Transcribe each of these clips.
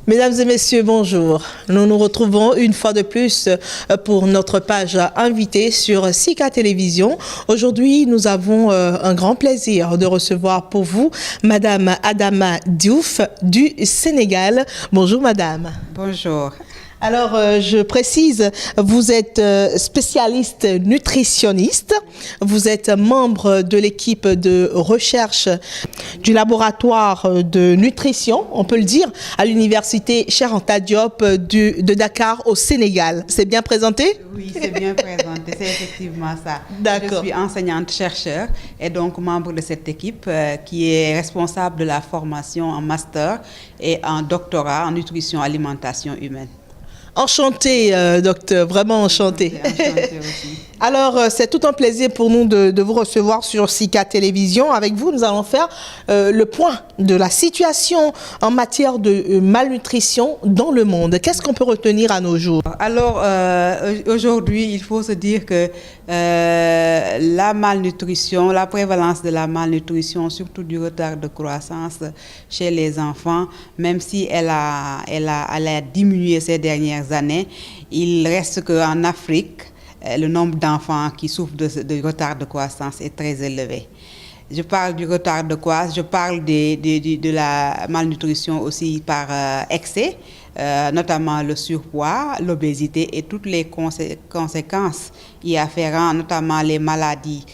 Mesdames et messieurs, bonjour. Nous nous retrouvons une fois de plus pour notre page invitée sur Sika Télévision. Aujourd'hui, nous avons un grand plaisir de recevoir pour vous Madame Adama Diouf du Sénégal. Bonjour Madame. Bonjour. Alors, je précise, vous êtes spécialiste nutritionniste, vous êtes membre de l'équipe de recherche du laboratoire de nutrition, on peut le dire, à l'université Cheikh Anta Diop de Dakar au Sénégal. C'est bien présenté? Oui, c'est bien présenté, c'est effectivement ça. D'accord. Je suis enseignante-chercheur et donc membre de cette équipe qui est responsable de la formation en master et en doctorat en nutrition alimentation humaine. Enchanté, docteur, vraiment enchanté. Enchanté aussi. Alors, c'est tout un plaisir pour nous de vous recevoir sur Sika Télévision. Avec vous, nous allons faire le point de la situation en matière de malnutrition dans le monde. Qu'est-ce qu'on peut retenir à nos jours? Alors, aujourd'hui, il faut se dire que la malnutrition, la prévalence de la malnutrition, surtout du retard de croissance chez les enfants, même si elle a diminué ces dernières années, il reste qu'en Afrique, le nombre d'enfants qui souffrent de retard de croissance est très élevé. Je parle du retard de croissance, je parle de la malnutrition aussi par excès, notamment le surpoids, l'obésité et toutes les conséquences y afférentes, notamment les maladies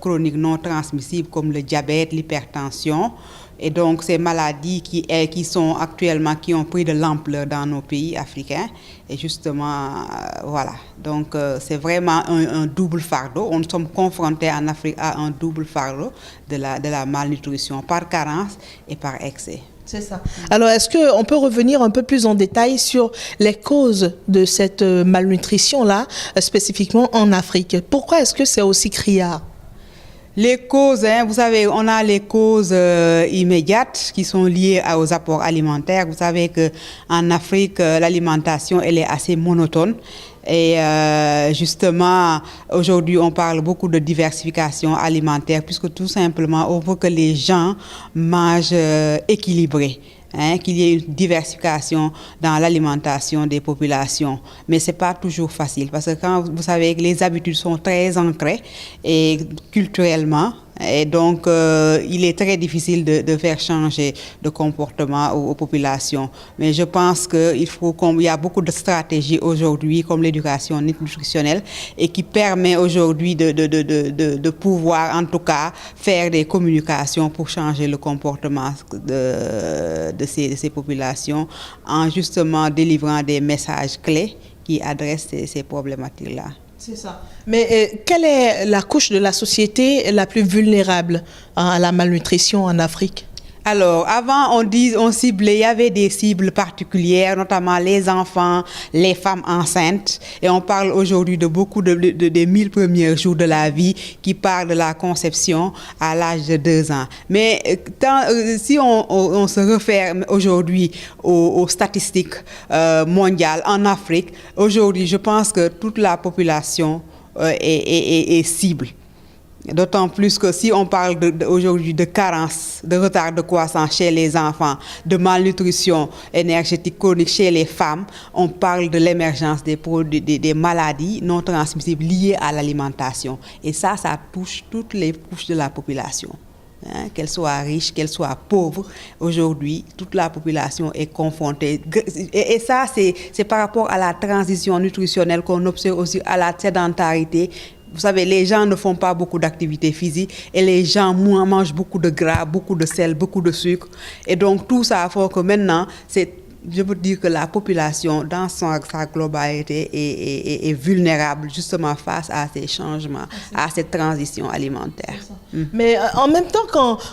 chroniques non transmissibles comme le diabète, l'hypertension. Et donc ces maladies qui sont actuellement, qui ont pris de l'ampleur dans nos pays africains. Et justement, voilà. Donc c'est vraiment un double fardeau. On sommes confrontés en Afrique à un double fardeau de la malnutrition par carence et par excès. C'est ça. Alors, est-ce qu'on peut revenir un peu plus en détail sur les causes de cette malnutrition-là, spécifiquement en Afrique? Pourquoi est-ce que c'est aussi criard? Les causes, vous savez, on a les causes immédiates qui sont liées aux apports alimentaires. Vous savez qu'en Afrique, l'alimentation, elle est assez monotone. Et justement, aujourd'hui, on parle beaucoup de diversification alimentaire, puisque tout simplement, on veut que les gens mangent équilibré. Qu'il y ait une diversification dans l'alimentation des populations. Mais ce n'est pas toujours facile parce que quand vous savez que les habitudes sont très ancrées et culturellement, et donc il est très difficile de faire changer de comportement aux populations. Mais je pense qu'il y a beaucoup de stratégies aujourd'hui comme l'éducation nutritionnelle et qui permet aujourd'hui de pouvoir en tout cas faire des communications pour changer le comportement de ces populations en justement délivrant des messages clés qui adressent ces problématiques-là. C'est ça. Mais quelle est la couche de la société la plus vulnérable à la malnutrition en Afrique? Alors, avant, on ciblait, il y avait des cibles particulières, notamment les enfants, les femmes enceintes. Et on parle aujourd'hui de beaucoup des 1000 premiers jours de la vie qui parlent de la conception à l'âge de 2 ans. Mais si on se réfère aujourd'hui aux statistiques mondiales en Afrique, aujourd'hui, je pense que toute la population est cible. D'autant plus que si on parle aujourd'hui de carence, de retard de croissance chez les enfants, de malnutrition énergétique chronique chez les femmes, on parle de l'émergence des maladies non transmissibles liées à l'alimentation. Et ça touche toutes les couches de la population. Qu'elles soient riches, qu'elles soient pauvres, aujourd'hui, toute la population est confrontée. Et ça, c'est par rapport à la transition nutritionnelle qu'on observe aussi à la sédentarité. Vous savez, les gens ne font pas beaucoup d'activités physiques et les gens mangent beaucoup de gras, beaucoup de sel, beaucoup de sucre. Et donc, tout ça fait que maintenant, je veux dire que la population, dans sa globalité, est vulnérable justement face à ces changements, à cette transition alimentaire. Mais en même temps,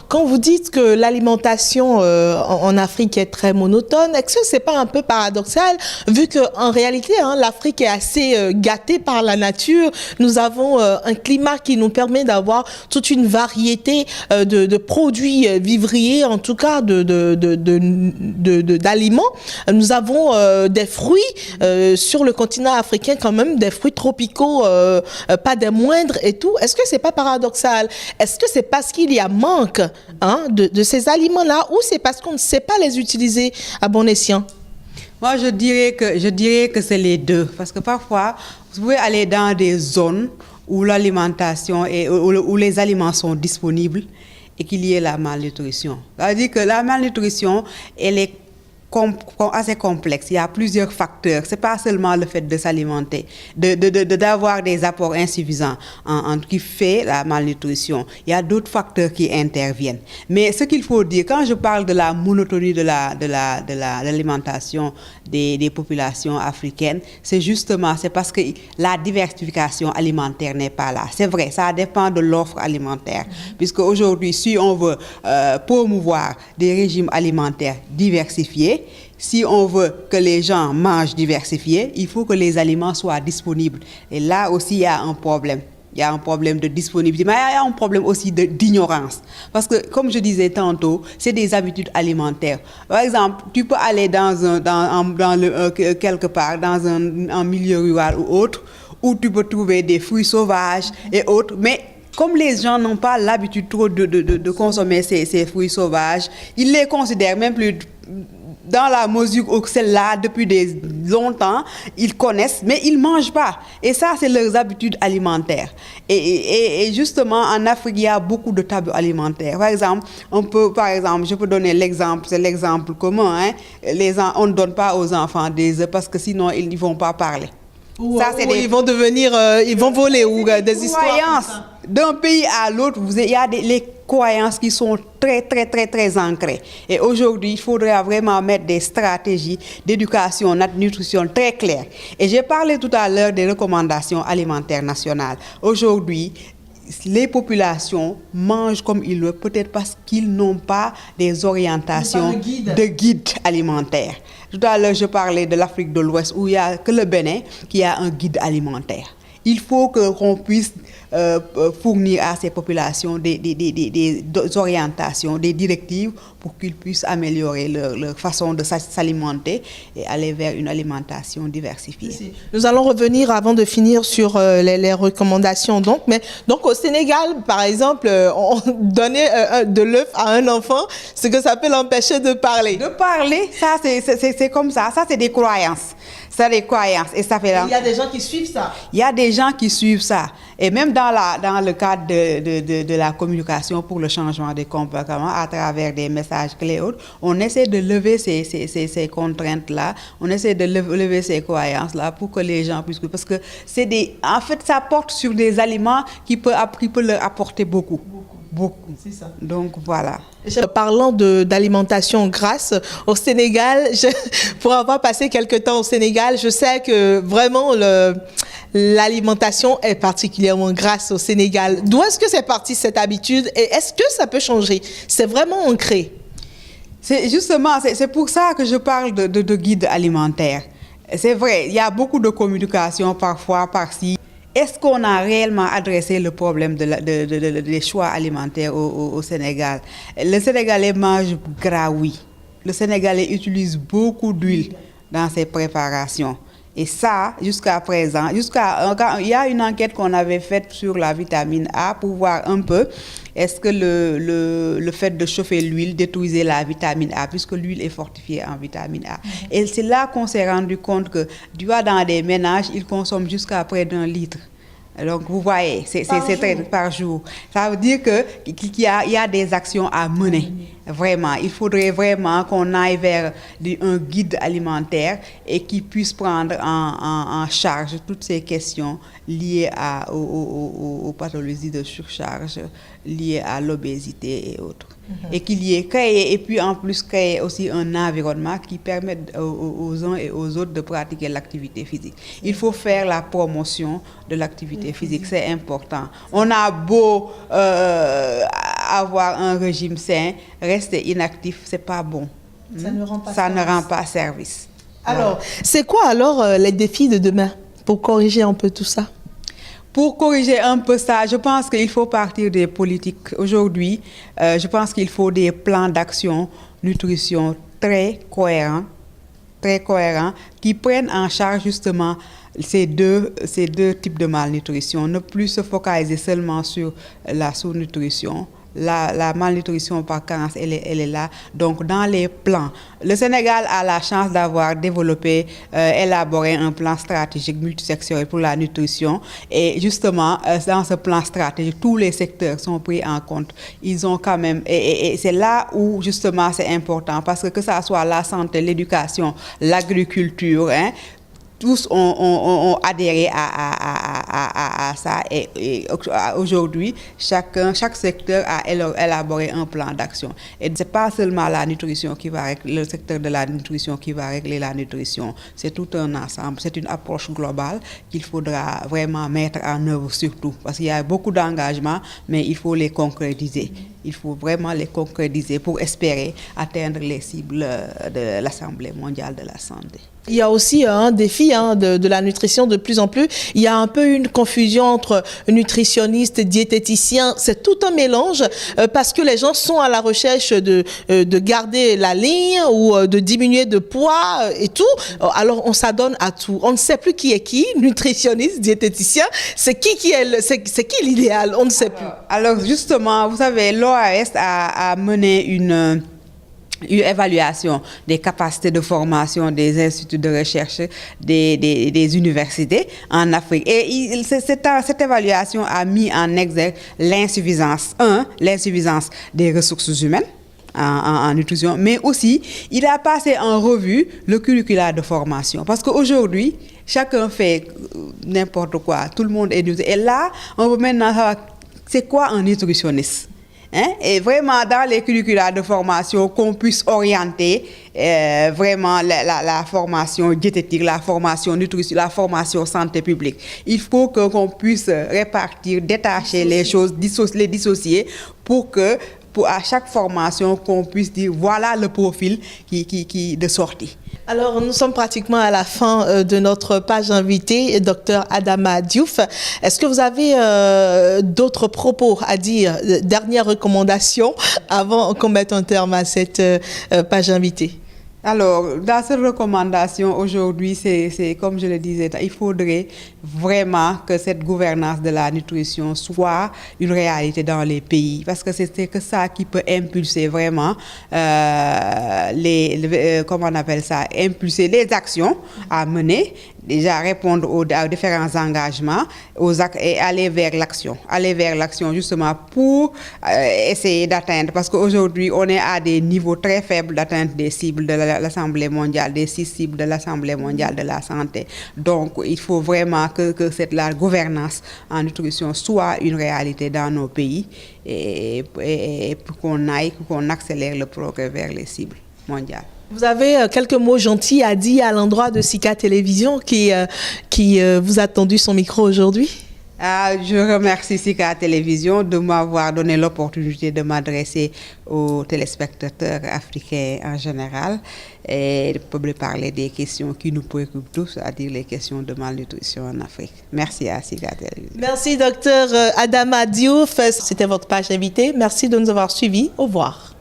quand vous dites que l'alimentation en Afrique est très monotone, est-ce que ce n'est pas un peu paradoxal, vu qu'en réalité, l'Afrique est assez gâtée par la nature. Nous avons un climat qui nous permet d'avoir toute une variété de produits vivriers, en tout cas d'aliments. Nous avons des fruits sur le continent africain quand même, des fruits tropicaux, pas des moindres et tout. Est-ce que c'est pas paradoxal? Est-ce que c'est parce qu'il y a manque de ces aliments-là ou c'est parce qu'on ne sait pas les utiliser à bon escient? Moi, je dirais que c'est les deux. Parce que parfois, vous pouvez aller dans des zones où l'alimentation où les aliments sont disponibles et qu'il y ait la malnutrition. C'est-à-dire que la malnutrition, elle est assez complexe. Il y a plusieurs facteurs. C'est pas seulement le fait de s'alimenter, d'avoir des apports insuffisants qui fait la malnutrition. Il y a d'autres facteurs qui interviennent. Mais ce qu'il faut dire, quand je parle de la monotonie de l'alimentation des populations africaines, c'est parce que la diversification alimentaire n'est pas là. C'est vrai, ça dépend de l'offre alimentaire. Puisque aujourd'hui, si on veut promouvoir des régimes alimentaires diversifiés, si on veut que les gens mangent diversifié, il faut que les aliments soient disponibles. Et là aussi, il y a un problème. Il y a un problème de disponibilité, mais il y a un problème aussi d'ignorance. Parce que, comme je disais tantôt, c'est des habitudes alimentaires. Par exemple, tu peux aller quelque part, dans un milieu rural ou autre, où tu peux trouver des fruits sauvages et autres, mais comme les gens n'ont pas l'habitude trop de consommer ces fruits sauvages, ils les considèrent même plus dans la mesure où c'est là depuis longtemps, ils connaissent, mais ils ne mangent pas. Et ça, c'est leurs habitudes alimentaires. Et justement, en Afrique, il y a beaucoup de tabous alimentaires. Par exemple, je peux donner l'exemple, c'est l'exemple commun. On ne donne pas aux enfants des œufs parce que sinon, ils ne vont pas parler. Ils vont devenir, ils vont voler ou des histoires. D'un pays à l'autre, il y a les croyances qui sont très, très, très, très ancrées. Et aujourd'hui, il faudrait vraiment mettre des stratégies d'éducation, de nutrition très claires. Et j'ai parlé tout à l'heure des recommandations alimentaires nationales. Aujourd'hui, les populations mangent comme ils veulent, peut-être parce qu'ils n'ont pas des orientations de guide alimentaire. Tout à l'heure, je parlais de l'Afrique de l'Ouest où il n'y a que le Bénin qui a un guide alimentaire. Il faut qu'on puisse fournir à ces populations des orientations, des directives pour qu'ils puissent améliorer leur façon de s'alimenter et aller vers une alimentation diversifiée. Nous allons revenir avant de finir sur les recommandations. Donc au Sénégal, par exemple, on donnait de l'œuf à un enfant, ce que ça peut l'empêcher de parler. De parler, ça c'est comme ça. Ça c'est des croyances. C'est des croyances. Et ça fait. Il y a des gens qui suivent ça. Il y a des gens qui suivent ça. Et même dans le cadre de la communication pour le changement des comportements, à travers des messages clés autres, on essaie de lever ces contraintes-là, on essaie de lever ces croyances-là pour que les gens puissent. Parce que en fait, ça porte sur des aliments qui peut leur apporter beaucoup. C'est ça. Donc voilà. Parlant d'alimentation grasse, au Sénégal, pour avoir passé quelques temps au Sénégal, je sais que vraiment l'alimentation est particulièrement grasse au Sénégal. D'où est-ce que c'est parti cette habitude et est-ce que ça peut changer? C'est vraiment ancré. C'est pour ça que je parle de guide alimentaire. C'est vrai, il y a beaucoup de communication parfois par-ci. Est-ce qu'on a réellement adressé le problème des choix alimentaires au Sénégal? Le Sénégalais mange gras, oui. Le Sénégalais utilise beaucoup d'huile dans ses préparations. Et ça, jusqu'à présent, il y a une enquête qu'on avait faite sur la vitamine A pour voir un peu est-ce que le fait de chauffer l'huile détruisait la vitamine A, puisque l'huile est fortifiée en vitamine A. Et c'est là qu'on s'est rendu compte que, dans des ménages, ils consomment jusqu'à près d'1 litre. Donc, vous voyez, c'est par jour. Ça veut dire qu'il y a des actions à mener. Vraiment, il faudrait vraiment qu'on aille vers un guide alimentaire et qui puisse prendre en charge toutes ces questions liées aux pathologies de surcharge, liées à l'obésité et autres. Et qu'il y ait créé, et puis en plus créer aussi un environnement qui permette aux uns et aux autres de pratiquer l'activité physique. Il faut faire la promotion de l'activité physique, c'est important. On a beau avoir un régime sain, rester inactif, c'est pas bon. Ça ne rend pas service. Alors, c'est quoi alors les défis de demain pour corriger un peu tout ça? Pour corriger un peu ça, je pense qu'il faut partir des politiques. Aujourd'hui, je pense qu'il faut des plans d'action nutrition très cohérents, qui prennent en charge justement ces deux types de malnutrition. Ne plus se focaliser seulement sur la sous-nutrition, la malnutrition par carence, elle est là. Donc, dans les plans, le Sénégal a la chance d'avoir développé, élaboré un plan stratégique multisectoriel pour la nutrition. Et justement, dans ce plan stratégique, tous les secteurs sont pris en compte. Ils ont quand même, et c'est là où justement c'est important, parce que ça soit la santé, l'éducation, l'agriculture, hein, tous ont adhéré à ça et aujourd'hui, chaque secteur a élaboré un plan d'action. Et ce n'est pas seulement la nutrition qui va régler, le secteur de la nutrition qui va régler la nutrition. C'est tout un ensemble, c'est une approche globale qu'il faudra vraiment mettre en œuvre surtout. Parce qu'il y a beaucoup d'engagements, mais il faut les concrétiser. Il faut vraiment les concrétiser pour espérer atteindre les cibles de l'Assemblée mondiale de la santé. Il y a aussi un défi de la nutrition de plus en plus. Il y a un peu une confusion entre nutritionnistes, diététiciens. C'est tout un mélange parce que les gens sont à la recherche de garder la ligne ou de diminuer de poids et tout. Alors on s'adonne à tout. On ne sait plus qui est qui, nutritionniste, diététicien. C'est qui l'idéal? On ne sait plus. Alors justement, vous savez, l'OAS a mené une évaluation des capacités de formation des instituts de recherche des universités en Afrique. Et cette évaluation a mis en exergue l'insuffisance des ressources humaines en nutrition, mais aussi il a passé en revue le curriculum de formation. Parce qu'aujourd'hui, chacun fait n'importe quoi, tout le monde est nutritionniste. Et là, on veut maintenant savoir c'est quoi un nutritionniste. Hein? Et vraiment, dans les curricula de formation, qu'on puisse orienter vraiment la formation diététique, la formation nutrition, la formation santé publique. Il faut qu'on puisse répartir, détacher les choses, les dissocier pour à chaque formation, qu'on puisse dire voilà le profil qui de sortie. Alors, nous sommes pratiquement à la fin de notre page invitée, Dr Adama Diouf. Est-ce que vous avez d'autres propos à dire, dernières recommandations avant qu'on mette un terme à cette page invitée? Alors, dans cette recommandation, aujourd'hui, c'est comme je le disais, il faudrait vraiment que cette gouvernance de la nutrition soit une réalité dans les pays, parce que c'est que ça qui peut impulser vraiment comment on appelle ça, impulser les actions à mener, déjà répondre aux différents engagements, et aller vers l'action justement pour essayer d'atteindre, parce qu'aujourd'hui, on est à des niveaux très faibles d'atteinte des cibles de l'Assemblée mondiale, des 6 cibles de l'Assemblée mondiale de la santé. Donc, il faut vraiment que la gouvernance en nutrition soit une réalité dans nos pays et pour qu'on accélère le progrès vers les cibles mondiales. Vous avez quelques mots gentils à dire à l'endroit de Sika Télévision qui vous a tendu son micro aujourd'hui? Je remercie Sika Télévision de m'avoir donné l'opportunité de m'adresser aux téléspectateurs africains en général et de pouvoir parler des questions qui nous préoccupent tous, c'est-à-dire les questions de malnutrition en Afrique. Merci à Sika Télévision. Merci Dr Adama Diouf. C'était votre page invitée. Merci de nous avoir suivis. Au revoir.